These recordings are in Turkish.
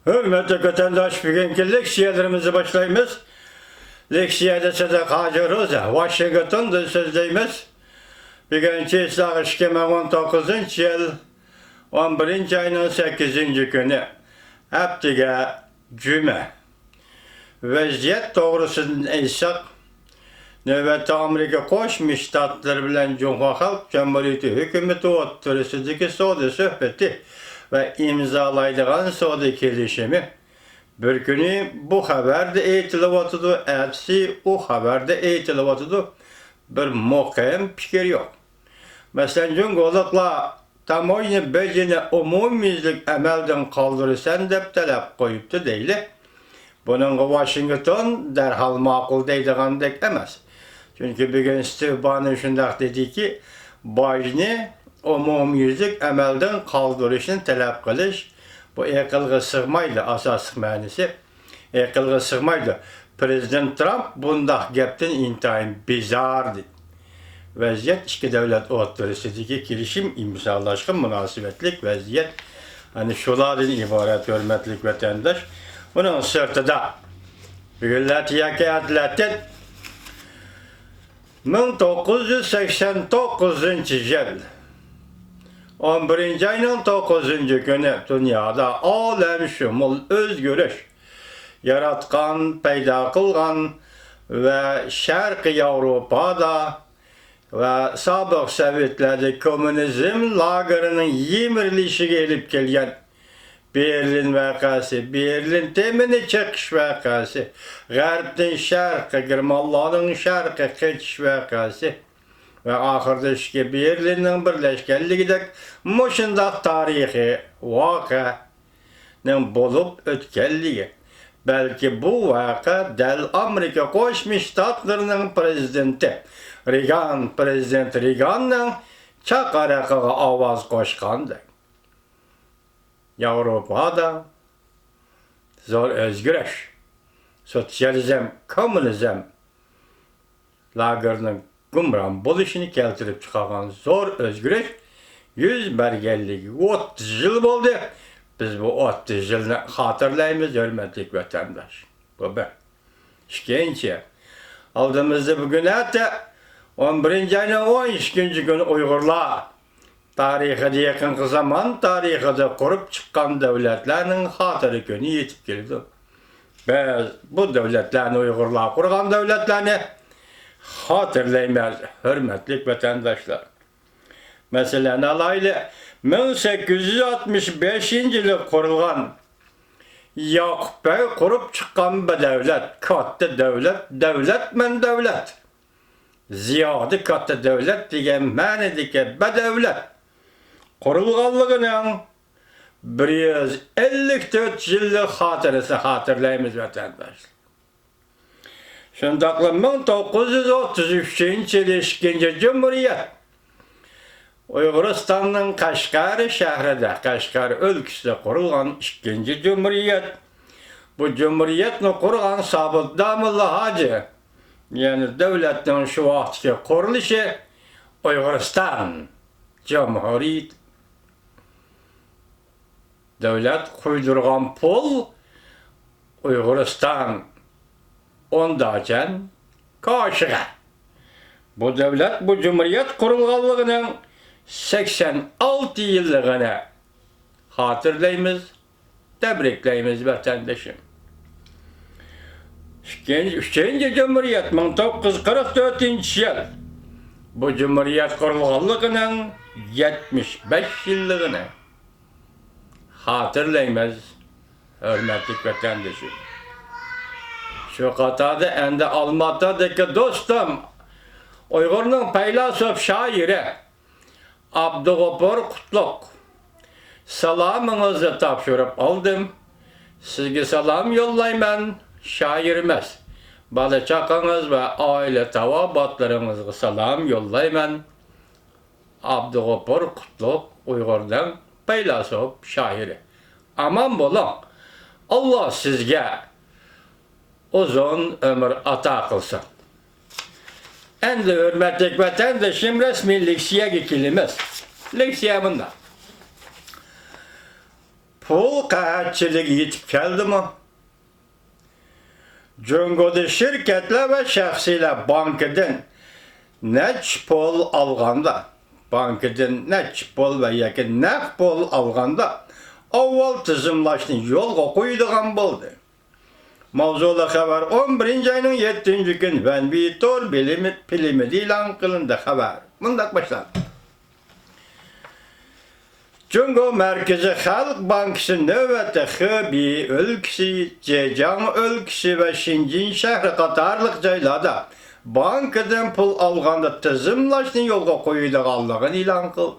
Hürmetli vatandaş, bugünkü leksiyalarımızı başlayımız. Leksiyada size Hacı Washington'da sözleyimiz. Bugünkü İslah 2019 yıl 11. ayının 8. günü. Haftaga Cuma. Vaziyet doğrusunu aytsak, növbette Amerika Qo'shma Shtatlar bilan Jumhur Xalq Cumhuriyati hukumati o'rtasidagi savdo suhbati ve imzalaydigan savdo kelishimi. Bir günü bu haberde aytilyapti, ertesi o haberde aytilyapti. Bir muhkem fikir yok. Mesela Cumhuriyetler tamoyni bejini umumiylik amaldan kaldırırsan dep talep koyuptu değil. Bunun Washington derhal makul deydigandek emas. Çünkü bugün Steve Bannon şundak dedi ki, Biden'i umumiylik amaldan kaldırışını talep kılış. Bu ekılgı sığmaydı asas manisi. Ekılgı sığmaydı. Prezident Trump bundak gepten intayın bizardı. Vaziyet iki devlet o'rtasidagi kelishim imzolaşgan münasebetlik vaziyet. Hani şulardan ibaret hürmetlik vatandaş. Bunun sırtında bugünler tiyakiyatlattın 1989 yıl 11. ayının 9. günü dünyada alemşumul özgürüş yaratkan, peyda kılgan ve Şarkı Avrupa'da ve sabık Sovyetler'de komünizm lagerinin yemirilişi gelip gelgen Berlin vakası, Berlin temini çıkış vakası, Garb'den şarkı, Germanların şarkı geçiş vakası ve ahırda işte Berlin'in birleşkenliği de muşundak tarihi vakanın bulup ötkenliği. Belki bu vaka del Amerika Qo'shma Shtatlarının prezidenti Prezident Reagan'ın çaqaraqıga avaz qo'shgandi. Avrupa'da zor özgürlüş, sosyalizm, komünizm lagerinin gumran buluşunu keltirip çıkargan zor özgürlüş 100 bergellik 30 yıl oldu. Biz bu 30 yılını hatırlayımız hürmetli vatandaş. Bu ben. İşkence. Aldığımızda bugün hatta 11. ayının 13. günü Uygurlar tarihide yakın zaman tarihide kurup çıkan devletlerin hatırı günü yetip geldi. Biz bu devletlerini Uygurlar kurgan devletlerini hatırlaymayız hürmetli vatandaşlar. Mesela alaylı 1865 yılı kurulgan Yakup Bey kurup çıkan bir devlet, katta devlet, devletmen devlet. Ziyade katta devlet diyen manideki bir devlet. Kurulganlığının 154 yıllık hatırası hatırlayımız vatandaş. Şundakla 1933 yılı 2. Cumhuriyet Uyguristan'ın Kaşgar şehrinde, Kaşgar ülkesinde kurulgan 2. Cumhuriyet. Bu Cumhuriyetini kurgan Sabit Damullah Hacı, yani devletin şu vaxtki kuruluşu Uyguristan Cumhuriyet. Devlet kuydurgan pul Uyguristan ondacan Kaşgar. Bu devlet, bu Cumhuriyet kurulganlığının 86 yıllığını hatırlayımız, tebrikleyimiz vatandaşım. 3. Cumhuriyet 1944 yıl. Bu Cumhuriyet kurulganlığının 75 yıllığını hatırlayımız, hürmetli vatandaşım. Şu katada endi Almatı'daki dostum, Uygur'un paylasop şairi Abdugopur Kutluk. Salamınızı tapşırıp aldım. Sizge salam yollayman, şairimiz. Balıçakınız ve aile tavabatlarınızı salam yollayman. Abdugopur Kutluk Uygur'dan paylasop şairi. Aman bolun. Allah sizge uzun ömür ata kılsın. Endi hürmetli vatandaşım resmi leksiye geçilimiz. Leksiye bunda. pul qahatchiligi yetib keldimi? Jungoda şirketler ve şahsiyler bankadan nech pul alganda, bankadan nech pul ve yoki naq pul alganda avval tizimlashni yo'lga qo'yadigan bo'ldi. Mavzuda xabar 11 ayning 7-kun Van Vitor filmida e'lon qilindi xabar. Bundaq başlandı. Jungo Merkezi Xalq Bankası növbətdə Xəbi ölkəsi, Zhejiang ölkəsi və Şinjan şəhri qatarlıq joylarda bankadan pul alğanda tizimlashni yo'lga qo'yadiganligini e'lon qildi.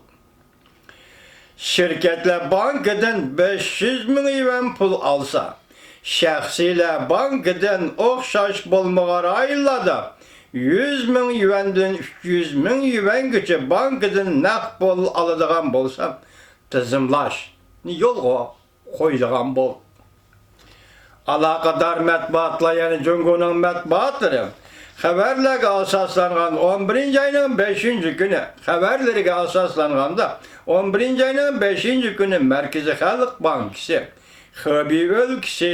Şirketler bankadan 500 ming yuan pul alsa, şəxsiylər bankadan o'xshash bo'lmagan aylarda 100 ming yuandan 300 ming yuangacha bankadan naqd pul oladigan bo'lsa, tizimlashni yo'lga qo'yadigan bo'ldi. Aloqador matbuotlar, ya'ni Jungoning matbuotlari xabarlarga asoslangan 11 ayning 5-kuni xabarlariga asoslanganda 11 ayning 5-kuni Markaziy Xalq Bankasi Xebi ölkəsi,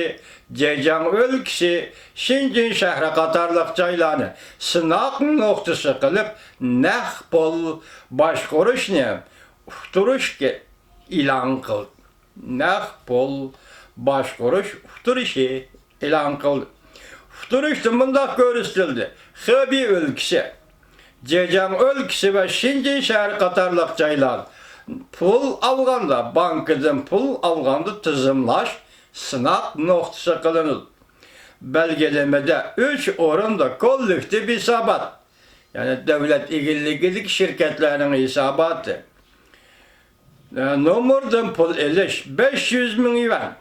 Zhejiang ölkəsi, Şinjan şəhri qatarlıq joylarni sınaq noqtası qilib naqd pul boshqarishni uqtirishga e'lon qildi. Naqd pul boshqarish uqtirishi e'lon qildi. Uqtirishda bundaq ko'rsatildi. Xebi ölkəsi, Zhejiang ölkəsi və Şinjan şəhri qatarlıq joylar pul alganda, bankadan pul alganda tizimlash sınaq noqtası qılınır. Belgelemede 3 orunda kollektiv hesabat, yani devlet ilgililik şirketlerinin hesabatı. Numaradan pul eliş 500 ming yuan.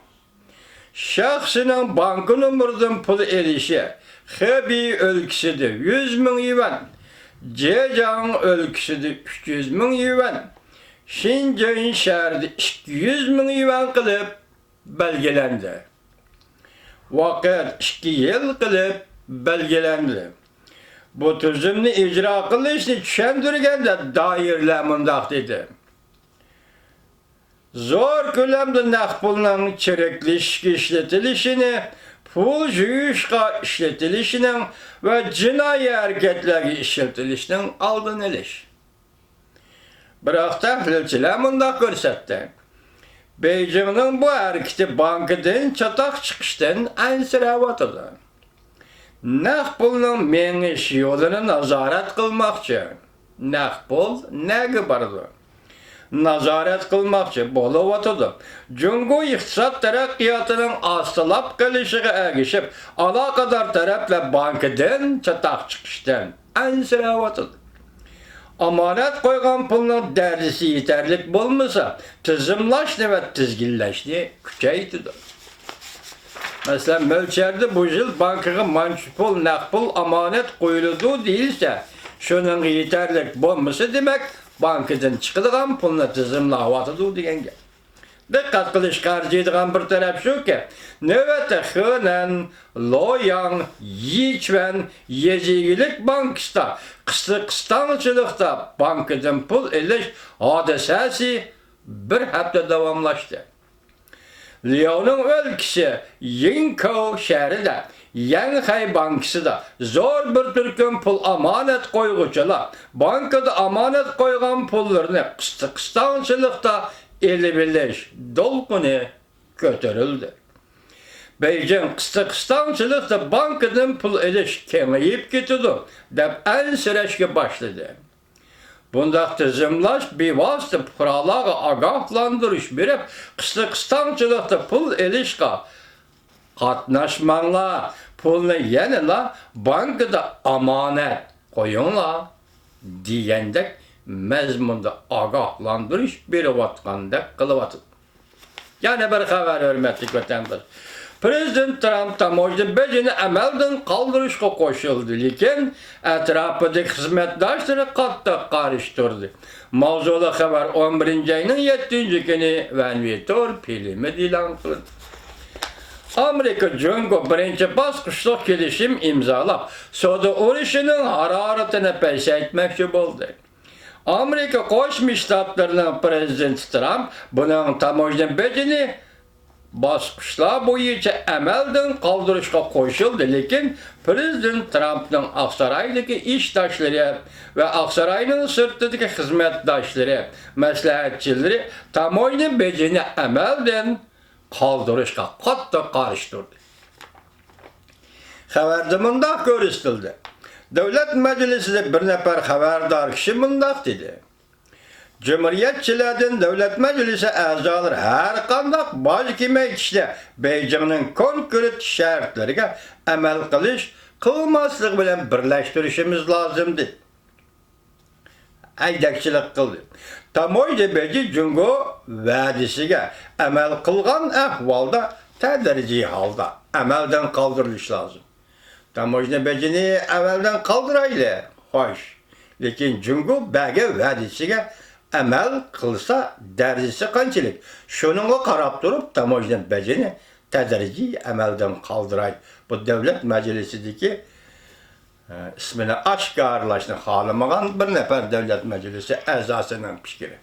Şahsının banka numaradan pul elişi Xebi ölkəsidə 100 ming yuan. Zhejiang ölkəsidə 300 ming yuan. Şinjan şəhərdə 200 ming yuan qılıb belgelendi. Vaqt 2 yıl qılıb belgelendi. Bu tüzümni icra qilishni tushundirganda doirlar mundaq dedi. Zor ko'lamda naqd pulning chiriklashga ishlatilishini, pul juyishga ishlatilishining va jinoiy harakatlarga ishlatilishining oldini olish. Biroq tahlilchilar mundaq ko'rsatdi. Beijingning bu harakati bankadan chatoq chiqishdan ansirayotdi. Naqd pulning mengish yo'lini nazorat qilmoqchi. Naqd pul nega boradi? Nazorat qilmoqchi bo'layotdi. Jungo iqtisod taraqqiyotining ostilab qolishiga ergishib, aloqador taraflar bankadan chatoq chiqishdan ansirayotdi. Amanet qo'ygan pulning darajasi yetarlik bo'lmasa, tizimlashni va tizginlashni kuchaytirdi. Masalan, mo'lcharda bu yil bankaga manchi pul, naqd pul amanet qo'yiladi deyilsa, shuning yetarlik bo'lmasa, demak, bankadan chiqadigan pulni tizimlayotdi degan gap. Diqqat qilish qarjiydigan bir taraf shuki, navbatda Henan, Loyang, Yichuan Yezigilik bankasida qisqastanchilikda bankadan pul elish hodisasi bir hafta davomlashdi. Liaoning o'lkasi Yingkou shahrida Yanghai bankasida zo'r bir turkum pul amanet qo'yg'uchilar bankada amanet qo'ygan pullarni qisqastanchilikda elib bilish dolqini ko'tarildi. Beijing qisqastanchilikda bankadan pul elish kengayib ketadi deb ansirashga boshladi. Bundaq tizimlash bevosita fuqarolarga ogohlantirish berib, qisqastanchilikda pul elishga qatnashmanglar, pulni yanada bankada amanet qo'yinglar degandek mazmunda ogohlantirish berayotgandek qilyapti. Yana bir xabar, hurmatli vatandoshlar. Prezident Trump tamoyilni bejini amaldan qoldirishga qo'shildi, lekin atrofidagi xizmatdoshlari qattiq qarshi Mavzuda xabar 11 ayning 7-kuni Van Vitor filmida e'lon qilindi. Amerika Jungo birinchi bosqichlik kelishim imzolab, savdo urushining haroratini pasaytmoqchi bo'ldi. Amerika Qo'shma Shtatlarining prezidenti Trump buning tamoyilni bejini bosqichlar bo'yicha amaldan qoldirishga qo'shildi, lekin Prezident Trampning Oqsaroydagi ishdoshlari va Oqsaroyning sirtidagi xizmatdoshlari, maslahatchilari tamoyni bejini amaldan qoldirishga qattiq qarshi turdi. Xabarda mundaq ko'rsatildi. Davlat majlisida bir nafar xabardor kishi mundaq dedi. Cumhuriyetçilerden Devlet Meclisi a'zolari har qanday bosh kelmay ishda Beijingning konkret shartlariga amal qilmaslik bilan birlashtirishimiz lozim dedi. Aydakchilik qildi. Tamoyni beji Jungo va'dasiga amal qilgan ahvolda tadrijiy holda amaldan qoldirilishi lozim. Tamoyni bejini amaldan qoldirayli, xo'sh. Lekin Jungo baga va'dasiga amal qilsa darajasi qanchalik? Shuningga qarab turib tamoyni bejini tadrijiy amaldan qoldiraydi. Bu davlat majlisidagi ismini oshkorlashni xohlamagan bir nafar davlat majlisi a'zosining fikri.